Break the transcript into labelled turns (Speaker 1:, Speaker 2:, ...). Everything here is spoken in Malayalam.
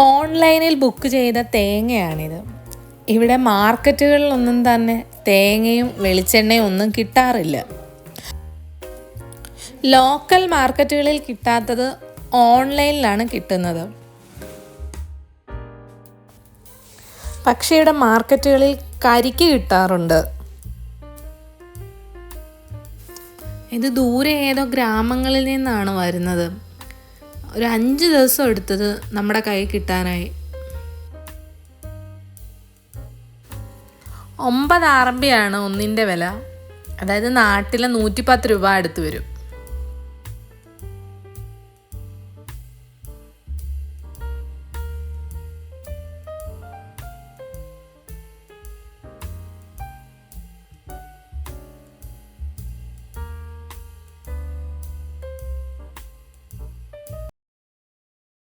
Speaker 1: ഓൺലൈനിൽ ബുക്ക് ചെയ്ത തേങ്ങയാണിത്. ഇവിടെ മാർക്കറ്റുകളിലൊന്നും തന്നെ തേങ്ങയും വെളിച്ചെണ്ണയും ഒന്നും കിട്ടാറില്ല. ലോക്കൽ മാർക്കറ്റുകളിൽ കിട്ടാത്തത് ഓൺലൈനിലാണ് കിട്ടുന്നത്. പക്ഷേ ഇവിടെ മാർക്കറ്റുകളിൽ കരിക്ക് കിട്ടാറുണ്ട്. ഇത് ദൂരെ ഏതോ ഗ്രാമങ്ങളിൽ നിന്നാണ് വരുന്നത്. ഒരു 5 ദിവസം എടുത്തത് നമ്മുടെ കയ്യിൽ കിട്ടാനായി. 9 RMB ഒന്നിൻ്റെ വില. അതായത് നാട്ടിലെ 110 രൂപ അടുത്ത് വരും.